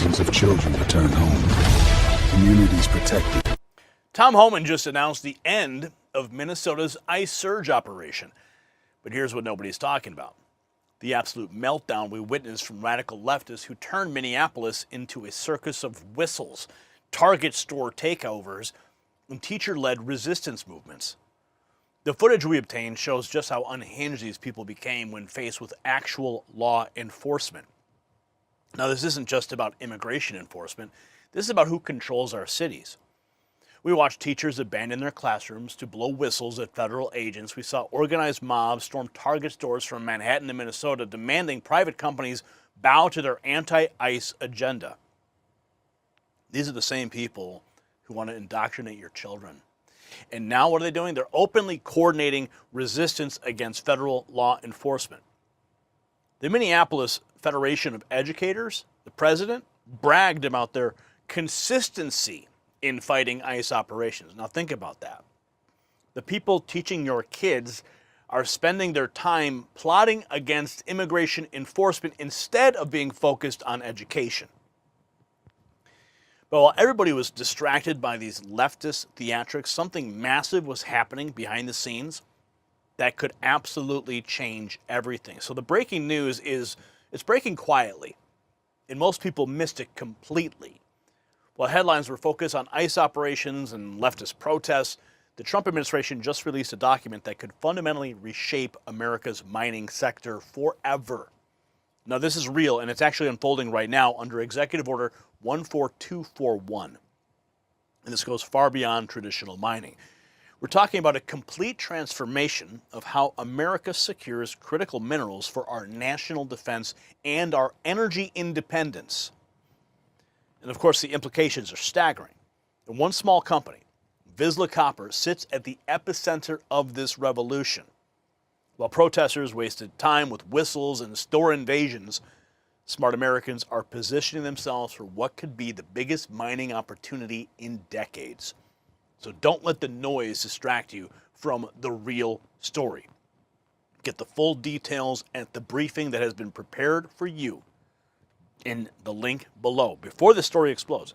thousands of children returned home. Communities protected. Tom Homan just announced the end of Minnesota's ICE surge operation. But here's what nobody's talking about. The absolute meltdown we witnessed from radical leftists who turned Minneapolis into a circus of whistles, Target store takeovers, and teacher-led resistance movements. The footage we obtained shows just how unhinged these people became when faced with actual law enforcement. Now, this isn't just about immigration enforcement. This is about who controls our cities. We watched teachers abandon their classrooms to blow whistles at federal agents. We saw organized mobs storm Target stores from Manhattan to Minnesota, demanding private companies bow to their anti-ICE agenda. These are the same people who want to indoctrinate your children. And now what are they doing? They're openly coordinating resistance against federal law enforcement. The Minneapolis Federation of Educators, the president, bragged about their consistency in fighting ICE operations. Now think about that. The people teaching your kids are spending their time plotting against immigration enforcement instead of being focused on education. But while everybody was distracted by these leftist theatrics, something massive was happening behind the scenes that could absolutely change everything. So the breaking news is, it's breaking quietly, and most people missed it completely. While headlines were focused on ICE operations and leftist protests, the Trump administration just released a document that could fundamentally reshape America's mining sector forever. Now, this is real, and it's actually unfolding right now under Executive Order 14241. And this goes far beyond traditional mining. We're talking about a complete transformation of how America secures critical minerals for our national defense and our energy independence. And of course, the implications are staggering. And one small company, Vizsla Copper, sits at the epicenter of this revolution. While protesters wasted time with whistles and store invasions, smart Americans are positioning themselves for what could be the biggest mining opportunity in decades. So don't let the noise distract you from the real story. Get the full details at the briefing that has been prepared for you in the link below before the story explodes.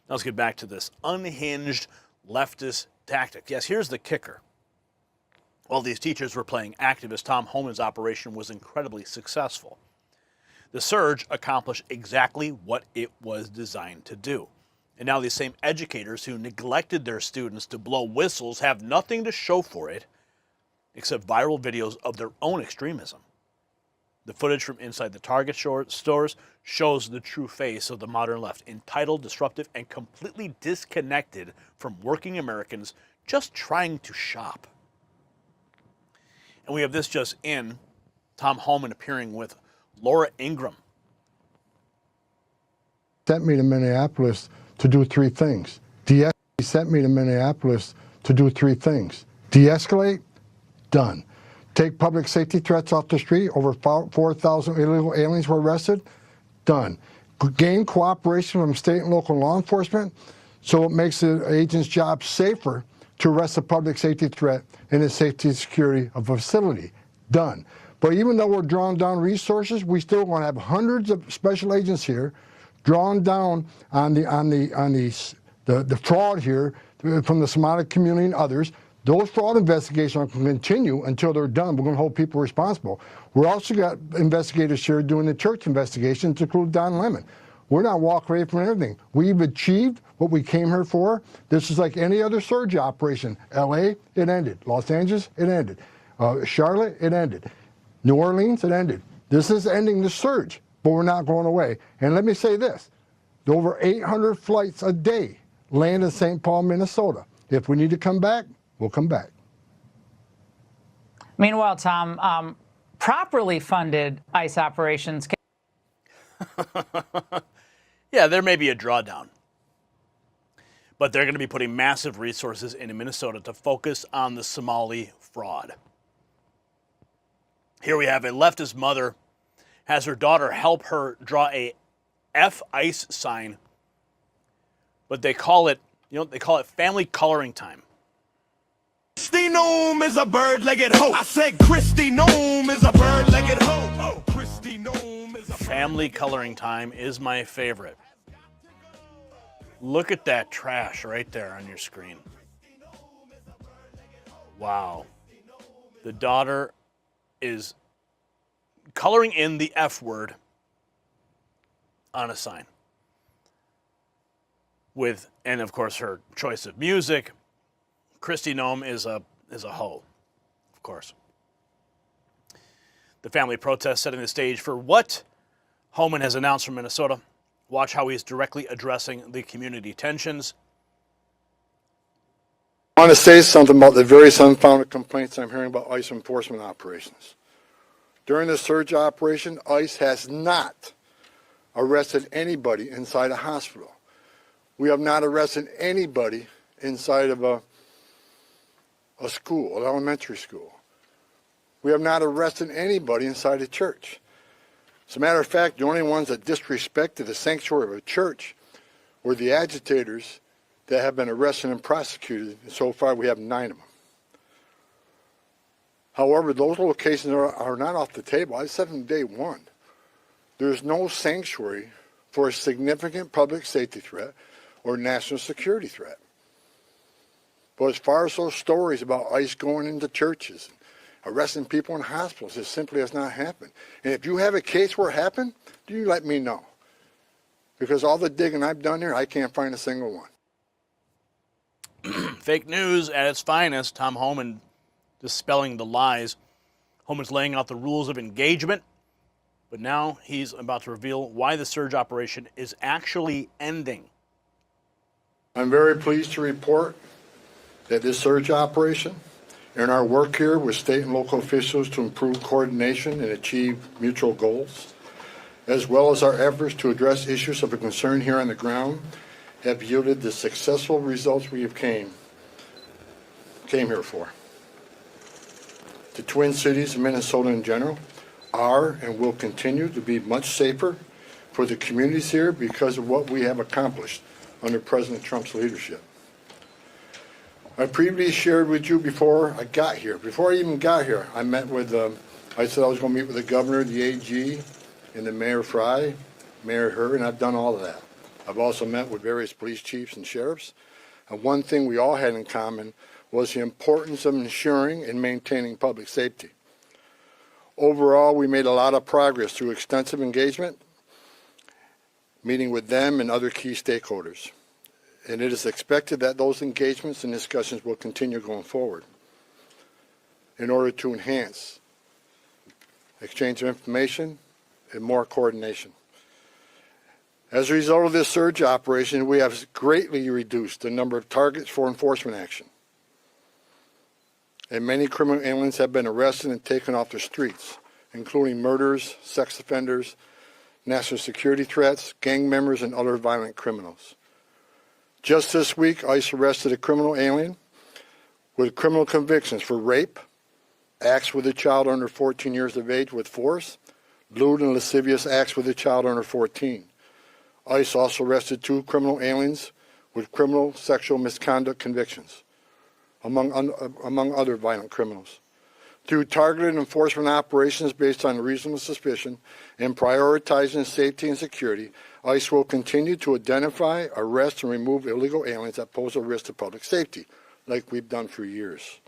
Now let's get back to this unhinged leftist tactic. Yes, here's the kicker. While these teachers were playing activist, Tom Homan's operation was incredibly successful. The surge accomplished exactly what it was designed to do. And now these same educators who neglected their students to blow whistles have nothing to show for it except viral videos of their own extremism. The footage from inside the Target stores shows the true face of the modern left, entitled, disruptive, and completely disconnected from working Americans just trying to shop. And we have this just in, Tom Homan appearing with Laura Ingraham. Sent me to Minneapolis to do three things. He sent me to Minneapolis to do three things. De-escalate, done. Take public safety threats off the street, over 4,000 illegal aliens were arrested, done. Gain cooperation from state and local law enforcement so it makes the agent's job safer to arrest a public safety threat in the safety and security of a facility, done. But even though we're drawing down resources, we still want to have hundreds of special agents here drawn down on the fraud here from the Somatic community and others. Those fraud investigations can continue until they're done. We're going to hold people responsible. We're also got investigators here doing the church investigations, to include Don Lemon. We're not walking away from anything. We've achieved what we came here for. This is like any other surge operation. LA, it ended. Los Angeles, it ended. Charlotte, it ended. New Orleans, it ended. This is ending the surge, but we're not going away. And let me say this, over 800 flights a day land in St. Paul, Minnesota. If we need to come back, we'll come back. Meanwhile, Tom, properly funded ICE operations. Yeah, there may be a drawdown, but they're going to be putting massive resources into Minnesota to focus on the Somali fraud. Here we have a leftist mother has her daughter help her draw a F ICE sign, but they call it, they call it family coloring time. Christy Noem is a bird-legged hoe. I said Christy Noem is a bird-legged hoe. Oh, Christy Noem is a family coloring time is my favorite. Look at that trash right there on your screen. Wow. The daughter is coloring in the F word on a sign. With, and of course, her choice of music. Kristi Noem is a hoe, of course. The family protest setting the stage for what Homan has announced from Minnesota. Watch how he's directly addressing the community tensions. I want to say something about the various unfounded complaints I'm hearing about ICE enforcement operations. During the surge operation, ICE has not arrested anybody inside a hospital. We have not arrested anybody inside of a school, an elementary school. We have not arrested anybody inside a church. As a matter of fact, the only ones that disrespected the sanctuary of a church were the agitators that have been arrested and prosecuted, and so far we have 9 of them. However, those locations are not off the table. I said from day one, there's no sanctuary for a significant public safety threat or national security threat. But as far as those stories about ICE going into churches, arresting people in hospitals, it simply has not happened. And if you have a case where it happened, you let me know. Because all the digging I've done here, I can't find a single one. Fake news at its finest. Tom Homan dispelling the lies. Homan's laying out the rules of engagement, but now he's about to reveal why the surge operation is actually ending. I'm very pleased to report that this surge operation and our work here with state and local officials to improve coordination and achieve mutual goals, as well as our efforts to address issues of concern here on the ground, have yielded the successful results we have came here for. The Twin Cities and Minnesota in general are and will continue to be much safer for the communities here because of what we have accomplished under President Trump's leadership. I previously shared with you before I got here. Before I even got here, I met with, I said I was going to meet with the governor, the AG, and the Mayor Fry, Mayor Herr, and I've done all of that. I've also met with various police chiefs and sheriffs. And one thing we all had in common was the importance of ensuring and maintaining public safety. Overall, we made a lot of progress through extensive engagement, meeting with them and other key stakeholders. And it is expected that those engagements and discussions will continue going forward in order to enhance exchange of information and more coordination. As a result of this surge operation, we have greatly reduced the number of targets for enforcement action. And many criminal aliens have been arrested and taken off the streets, including murderers, sex offenders, national security threats, gang members, and other violent criminals. Just this week, ICE arrested a criminal alien with criminal convictions for rape, acts with a child under 14 years of age with force, lewd and lascivious acts with a child under 14. ICE also arrested 2 criminal aliens with criminal sexual misconduct convictions, among other violent criminals. Through targeted enforcement operations based on reasonable suspicion and prioritizing safety and security, ICE will continue to identify, arrest, and remove illegal aliens that pose a risk to public safety, like we've done for years.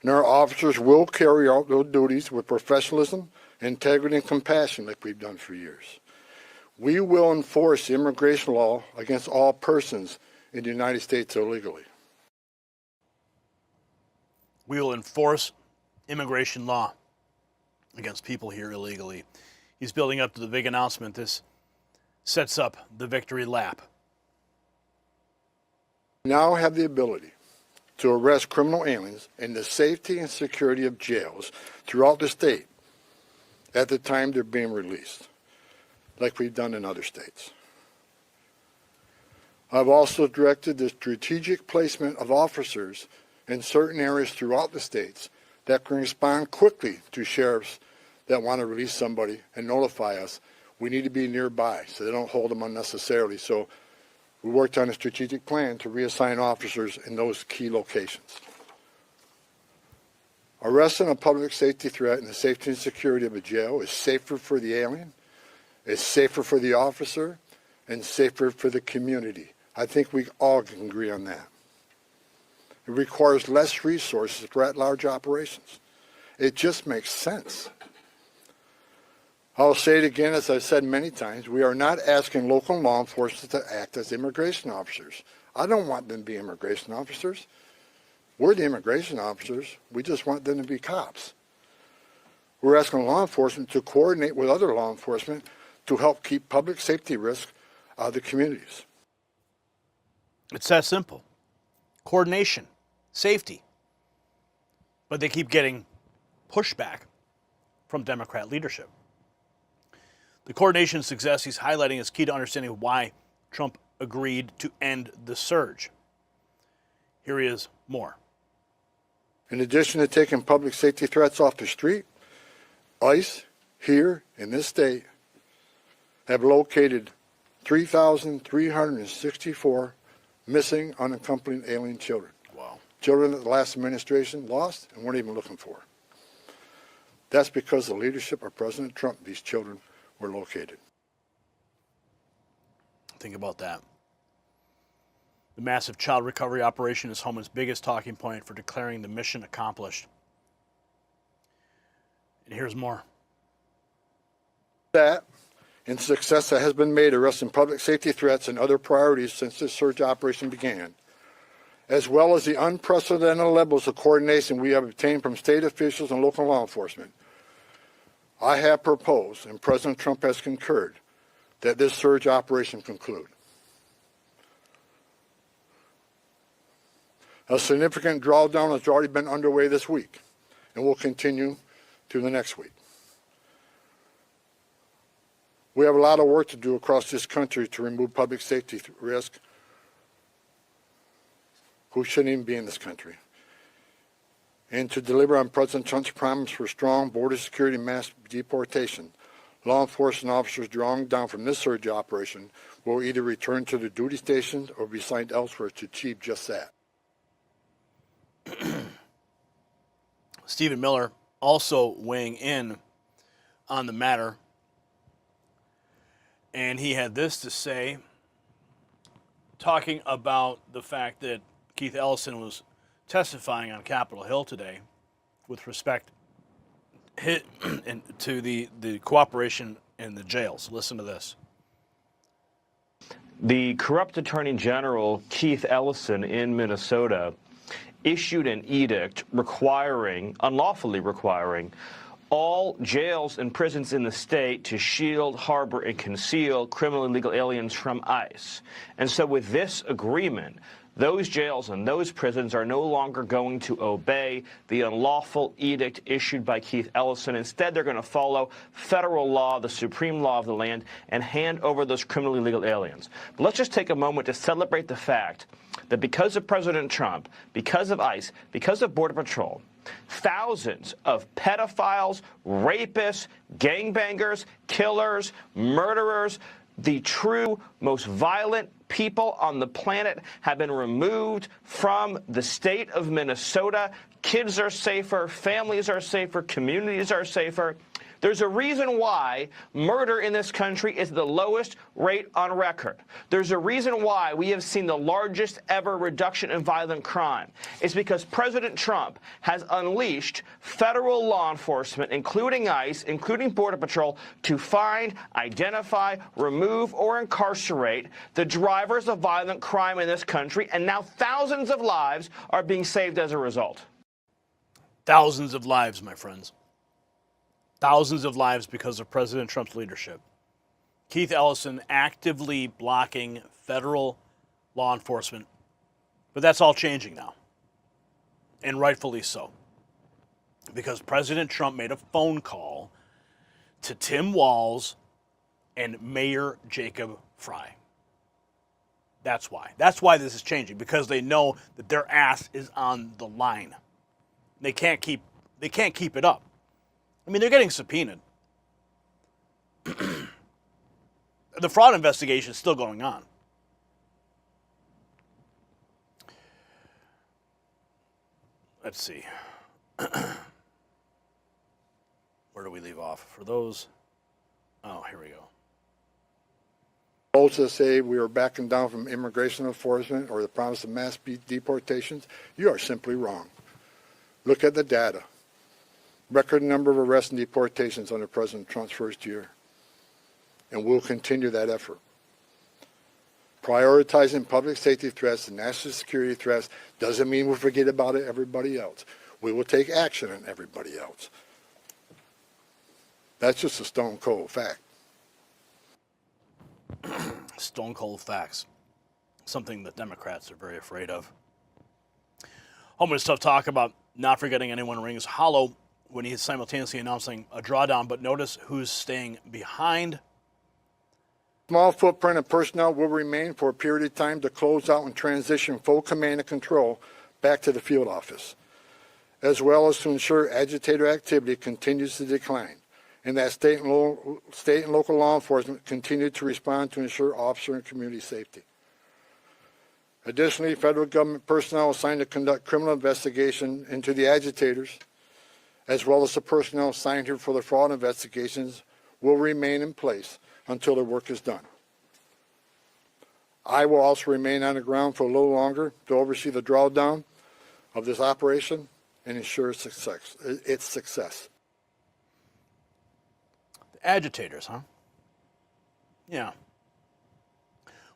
And our officers will carry out those duties with professionalism, integrity, and compassion, like we've done for years. We will enforce immigration law against all persons in the United States illegally. We will enforce immigration law against people here illegally. He's building up to the big announcement. This sets up the victory lap. We now have the ability to arrest criminal aliens in the safety and security of jails throughout the state at the time they're being released, like we've done in other states. I've also directed the strategic placement of officers in certain areas throughout the states that can respond quickly to sheriffs that want to release somebody and notify us. We need to be nearby so they don't hold them unnecessarily. So we worked on a strategic plan to reassign officers in those key locations. Arresting a public safety threat and the safety and security of a jail is safer for the alien, It's safer for the officer and safer for the community. I think we all can agree on that. It requires less resources for at-large operations. It just makes sense. I'll say it again, as I've said many times, we are not asking local law enforcement to act as immigration officers. I don't want them to be immigration officers. We're the immigration officers. We just want them to be cops. We're asking law enforcement to coordinate with other law enforcement to help keep public safety risk out of the communities. It's that simple. Coordination, safety. But they keep getting pushback from Democrat leadership. The coordination success he's highlighting is key to understanding why Trump agreed to end the surge. Here he is more. In addition to taking public safety threats off the street, ICE here in this state have located 3,364 missing unaccompanied alien children. Wow. Children that the last administration lost and weren't even looking for. That's because of the leadership of President Trump, these children were located. Think about that. The massive child recovery operation is Homan's biggest talking point for declaring the mission accomplished. And here's more. That and success that has been made arresting public safety threats and other priorities since this surge operation began, as well as the unprecedented levels of coordination we have obtained from state officials and local law enforcement, I have proposed, and President Trump has concurred, that this surge operation conclude. A significant drawdown has already been underway this week and will continue through the next week. We have a lot of work to do across this country to remove public safety risk who shouldn't even be in this country, and to deliver on President Trump's promise for strong border security and mass deportation. Law enforcement officers drawn down from this surge operation will either return to their duty stations or be assigned elsewhere to achieve just that. Stephen Miller also weighing in on the matter, and he had this to say, talking about the fact that Keith Ellison was testifying on Capitol Hill today with respect to the cooperation in the jails. Listen to this. The corrupt Attorney General Keith Ellison in Minnesota issued an edict unlawfully requiring all jails and prisons in the state to shield, harbor, and conceal criminally illegal aliens from ICE. And so with this agreement, those jails and those prisons are no longer going to obey the unlawful edict issued by Keith Ellison. Instead, they're going to follow federal law, the supreme law of the land, and hand over those criminally illegal aliens. But let's just take a moment to celebrate the fact that because of President Trump, because of ICE, because of Border Patrol, thousands of pedophiles, rapists, gangbangers, killers, murderers, the true most violent people on the planet have been removed from the state of Minnesota. Kids are safer, families are safer, communities are safer. There's a reason why murder in this country is the lowest rate on record. There's a reason why we have seen the largest ever reduction in violent crime. It's because President Trump has unleashed federal law enforcement, including ICE, including Border Patrol, to find, identify, remove, or incarcerate the drivers of violent crime in this country, and now thousands of lives are being saved as a result. Thousands of lives, my friends. Thousands of lives because of President Trump's leadership. Keith Ellison actively blocking federal law enforcement. But that's all changing now. And rightfully so. Because President Trump made a phone call to Tim Walz and Mayor Jacob Frey. That's why. That's why this is changing. Because they know that their ass is on the line. They can't keep it up. I mean, they're getting subpoenaed. The fraud investigation is still going on. Let's see. Where do we leave off? For those... Oh, here we go. Those that say we are backing down from immigration enforcement or the promise of mass deportations, you are simply wrong. Look at the data. Record number of arrests and deportations under President Trump's first year. And we'll continue that effort. Prioritizing public safety threats and national security threats doesn't mean we'll forget about everybody else. We will take action on everybody else. That's just a stone cold fact. Stone cold facts. Something that Democrats are very afraid of. Homan's tough talk about not forgetting anyone rings hollow when he's simultaneously announcing a drawdown, but notice who's staying behind. Small footprint of personnel will remain for a period of time to close out and transition full command and control back to the field office, as well as to ensure agitator activity continues to decline, and that state and local law enforcement continue to respond to ensure officer and community safety. Additionally, federal government personnel assigned to conduct criminal investigation into the agitators, as well as the personnel assigned here for the fraud investigations, will remain in place until their work is done. I will also remain on the ground for a little longer to oversee the drawdown of this operation and ensure its success. The agitators, huh? Yeah.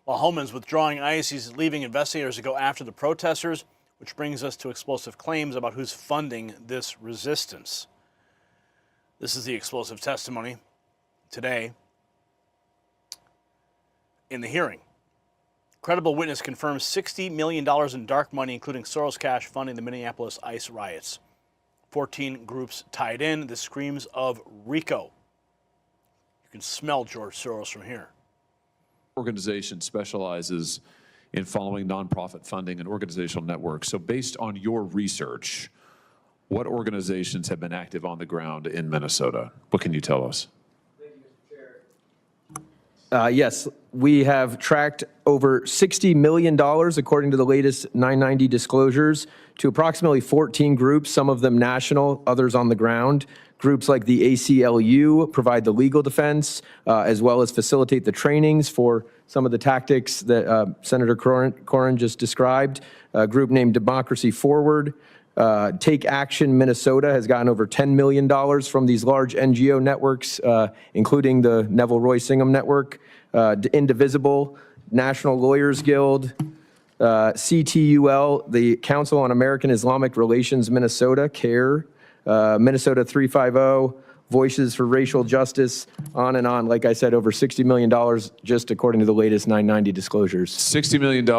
While Homan's withdrawing ICE, he's leaving investigators to go after the protesters, which brings us to explosive claims about who's funding this resistance. This is the explosive testimony today in the hearing. Credible witness confirms $60 million in dark money, including Soros cash, funding the Minneapolis ICE riots. 14 groups tied in. This screams of RICO. You can smell George Soros from here. Organization specializes in following nonprofit funding and organizational networks. So based on your research, what organizations have been active on the ground in Minnesota? What can you tell us? Yes, we have tracked over $60 million, according to the latest 990 disclosures, to approximately 14 groups, some of them national, others on the ground. Groups like the ACLU provide the legal defense, as well as facilitate the trainings for some of the tactics that Senator Corrin just described. A group named Democracy Forward. Take Action Minnesota has gotten over $10 million from these large NGO networks, including the Neville Roy Singham Network, Indivisible, National Lawyers Guild, CTUL, the Council on American Islamic Relations Minnesota, CARE, Minnesota 350, Voices for Racial Justice, on and on. Like I said, over $60 million just according to the latest 990 disclosures. $60 million,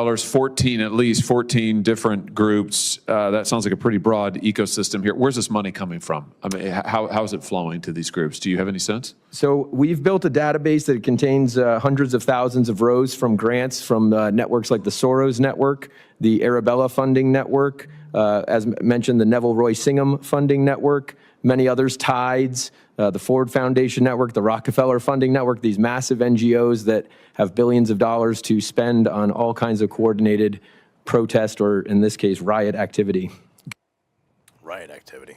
at least 14 different groups. That sounds like a pretty broad ecosystem here. Where's this money coming from? I mean, how is it flowing to these groups? Do you have any sense? So we've built a database that contains hundreds of thousands of rows from grants from networks like the Soros Network, the Arabella Funding Network, as mentioned, the Neville Roy Singham Funding Network, many others, Tides, the Ford Foundation Network, the Rockefeller Funding Network, these massive NGOs that have billions of dollars to spend on all kinds of coordinated protest, or in this case, riot activity. Riot activity.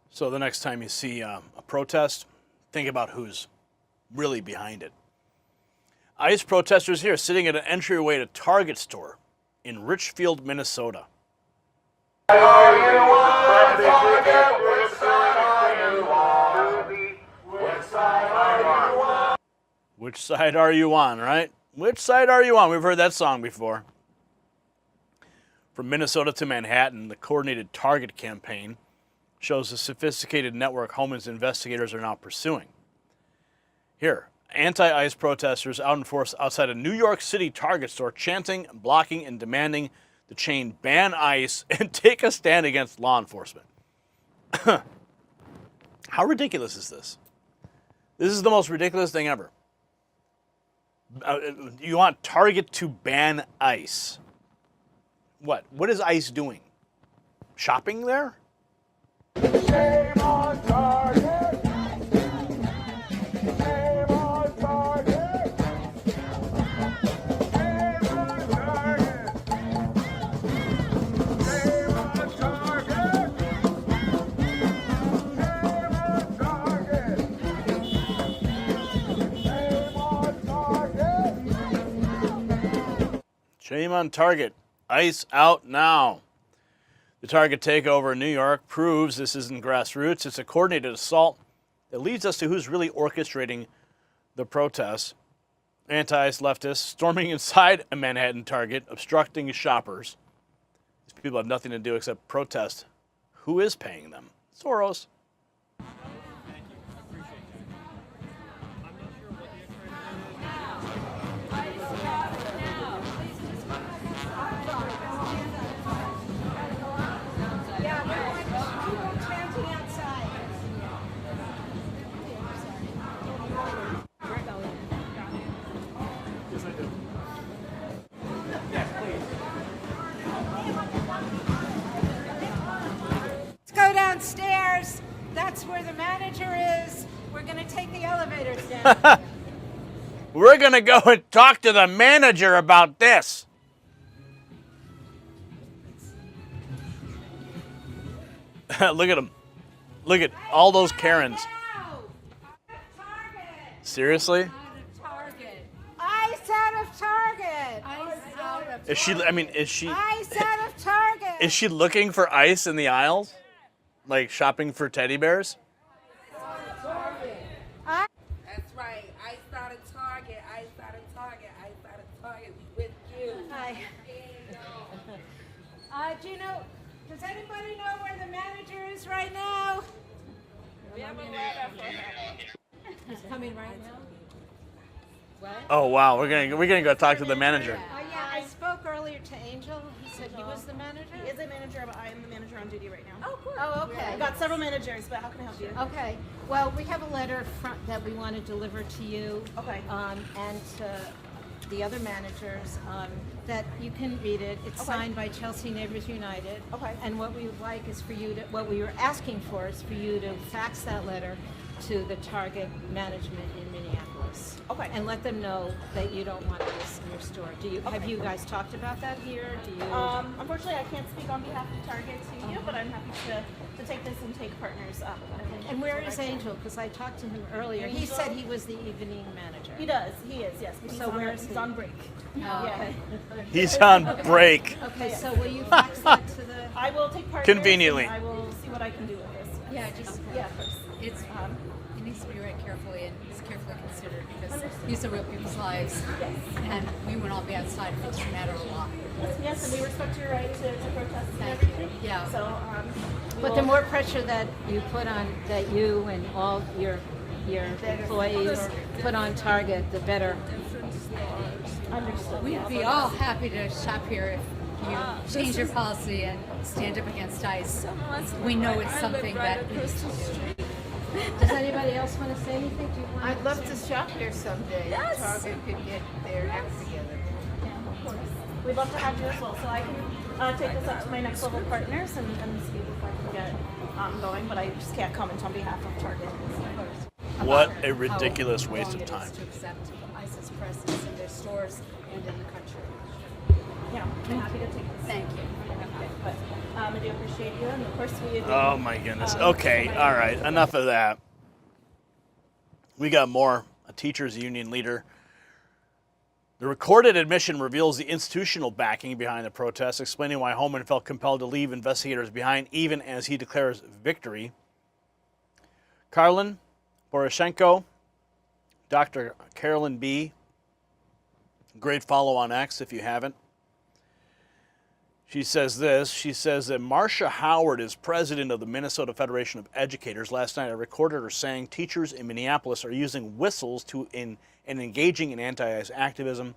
So the next time you see a protest, think about who's really behind it. ICE protesters here sitting at an entryway to Target store in Richfield, Minnesota. Which side are you on, right? Which side are you on? We've heard that song before. From Minnesota to Manhattan, the coordinated Target campaign shows a sophisticated network Homan's investigators are now pursuing. Here, anti-ICE protesters out in force outside a New York City Target store chanting, blocking, and demanding the chain ban ICE and take a stand against law enforcement. How ridiculous is this? This is the most ridiculous thing ever. You want Target to ban ICE. What? What is ICE doing? Shopping there? Shame on Target. Shame on Target. Shame on Target. Shame on Target. Shame on Target. Shame Shame on Target. ICE out now. The Target takeover in New York proves this isn't grassroots. It's a coordinated assault that leads us to who's really orchestrating the protests. Anti-leftists storming inside a Manhattan Target, obstructing shoppers. These people have nothing to do except protest. Who is paying them? Soros. Go downstairs. That's where the manager is. We're going to take the elevators down. We're going to go and talk to the manager about this. Look at them. Look at all those Karens. Seriously? Ice out of Target. Ice out of Target. Is she, I mean, is she, Ice out of Target. is she looking for ice in the aisles? Like shopping for teddy bears? That's right. I started Target. I started Target. I started Target. We with you. Hi. Do you know, does anybody know where the manager is right now? We have a letter for her. He's coming right now. What? Oh wow, we're gonna go talk to the manager. Oh yeah, I spoke earlier to Angel. He said he was the manager. He is a manager, but I am the manager on duty right now. Oh, cool. Oh, okay. I've got several managers, but how can I help you? Okay. Well, we have a letter that we want to deliver to you. Okay. And to the other managers that you can read it. It's signed by Chelsea Neighbors United. Okay. And what we would like is for you to, what we were asking for is for you to fax that letter to the Target management in Minneapolis. Okay. And let them know that you don't want this in your store. Do you have you guys talked about that here? Do you? Unfortunately, I can't speak on behalf of Target to you, but I'm happy to take this and take partners up. And where is Angel? Because I talked to him earlier. He said he was the evening manager. He does. He is. Yes. So where is he's he? on break. Okay. He's on break. Okay, so will you fax that to the? I will take partners. Conveniently. And I will see what I can do with this. Yeah, just Yeah, of course. it's it needs to be read carefully and it's carefully considered because these are real people's lives, and we would all be outside if it was a matter of law. Yes, and we respect your right to protest and everything. Yeah. So, But the more pressure that you put on, that you and all your employees put on Target, the better. understood. We'd be all happy to shop here if you change your policy and stand up against ICE. We know it's something that we need to do. Does anybody else want to say anything? Do you want I'd love to shop here someday. Yes. Target could get their act together. Of course. We'd love to have you as well, so I can take this up to my next level partners and see if I can get going, but I just can't comment on behalf of Target. What a ridiculous waste of How long time. it is to accept ICE's presence in their stores and in the country. Yeah, I'm happy to take this. Thank you. But I do appreciate you, and of course we do. Oh my goodness. Okay, all right, enough of that. We got more. A teachers union leader. The recorded admission reveals the institutional backing behind the protests, explaining why Homan felt compelled to leave investigators behind even as he declares victory. Karlin Poroshenko, Dr. Carolyn B. Great follow on X if you haven't. She says this. She says that Marcia Howard is president of the Minnesota Federation of Educators. Last night I recorded her saying teachers in Minneapolis are using whistles and engaging in anti-ICE activism.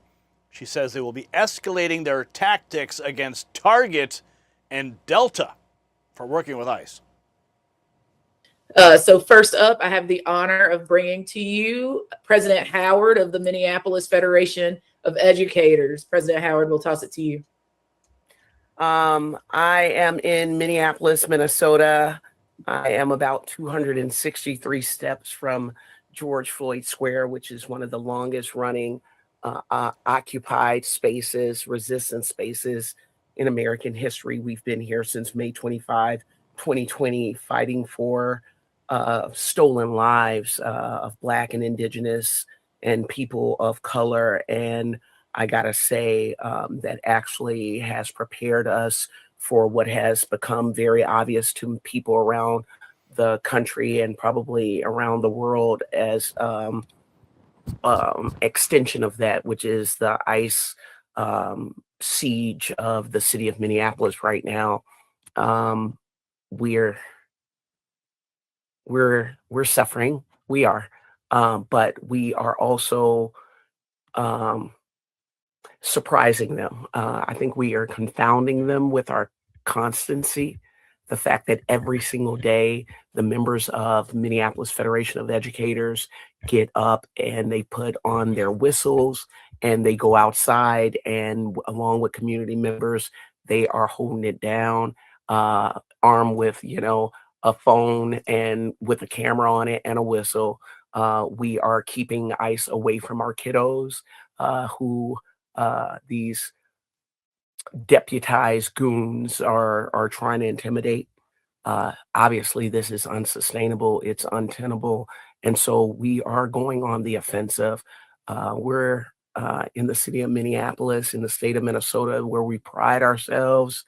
She says they will be escalating their tactics against Target and Delta for working with ICE. So first up, I have the honor of bringing to you President Howard of the Minneapolis Federation of Educators. President Howard, we'll toss it to you. I am in Minneapolis, Minnesota. I am about 263 steps from George Floyd Square, which is one of the longest running occupied spaces, resistance spaces in American history. We've been here since May 25, 2020, fighting for stolen lives of Black and Indigenous and people of color. And I gotta say, that actually has prepared us for what has become very obvious to people around the country and probably around the world as extension of that, which is the ICE siege of the city of Minneapolis right now. We're suffering. We are, but we are also surprising them. I think we are confounding them with our constancy. The fact that every single day the members of Minneapolis Federation of Educators get up and they put on their whistles and they go outside, and along with community members, they are holding it down, armed with, a phone and with a camera on it and a whistle. We are keeping ICE away from our kiddos, who these deputized goons are trying to intimidate. Obviously, this is unsustainable. It's untenable. And so we are going on the offensive. We're in the city of Minneapolis, in the state of Minnesota, where we pride ourselves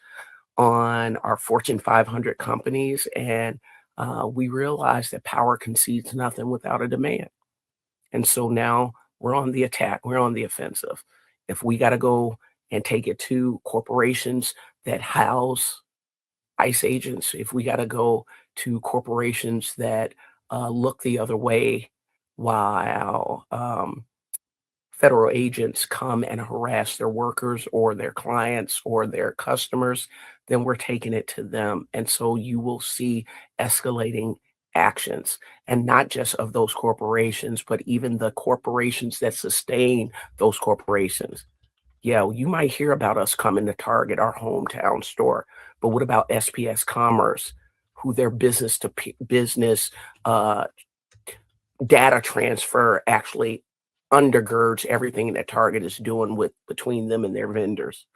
on our Fortune 500 companies. And we realize that power concedes nothing without a demand. And so now we're on the attack. We're on the offensive. If we got to go and take it to corporations that house ICE agents, if we got to go to corporations that look the other way while federal agents come and harass their workers or their clients or their customers, then we're taking it to them. And so you will see escalating actions, and not just of those corporations, but even the corporations that sustain those corporations. Yeah, you might hear about us coming to Target, our hometown store, but what about SPS Commerce, who their business to business data transfer actually undergirds everything that Target is doing with between them and their vendors?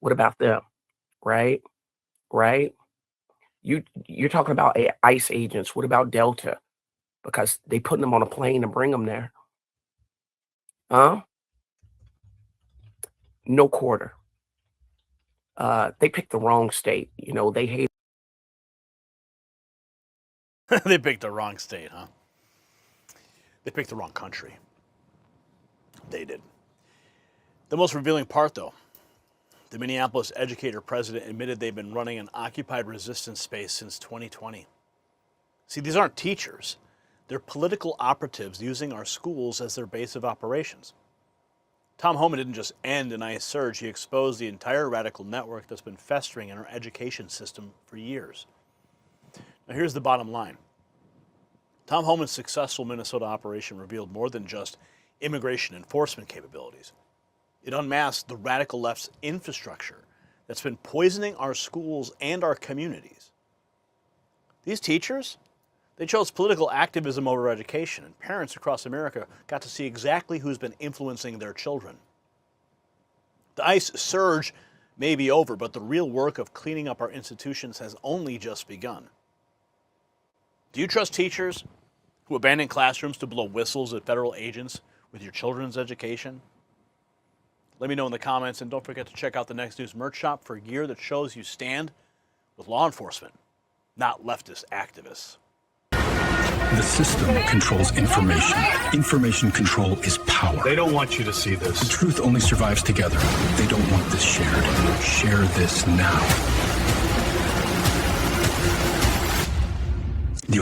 What about them? Right? You're talking about ICE agents. What about Delta? Because they putting them on a plane and bring them there. Huh? No quarter. They picked the wrong state. They hate. They picked the wrong state, huh? They picked the wrong country. They did. The most revealing part, though, the Minneapolis educator president admitted they've been running an occupied resistance space since 2020. See, these aren't teachers. They're political operatives using our schools as their base of operations. Tom Homan didn't just end an ICE surge, he exposed the entire radical network that's been festering in our education system for years. Now here's the bottom line. Tom Homan's successful Minnesota operation revealed more than just immigration enforcement capabilities. It unmasked the radical left's infrastructure that's been poisoning our schools and our communities. These teachers, they chose political activism over education, and parents across America got to see exactly who's been influencing their children. The ICE surge may be over, but the real work of cleaning up our institutions has only just begun. Do you trust teachers who abandon classrooms to blow whistles at federal agents with your children's education? Let me know in the comments, and don't forget to check out the Next News merch shop for gear that shows you stand with law enforcement, not leftist activists. The system controls information. Information control is power. They don't want you to see this. The truth only survives together. They don't want this shared. Share this now.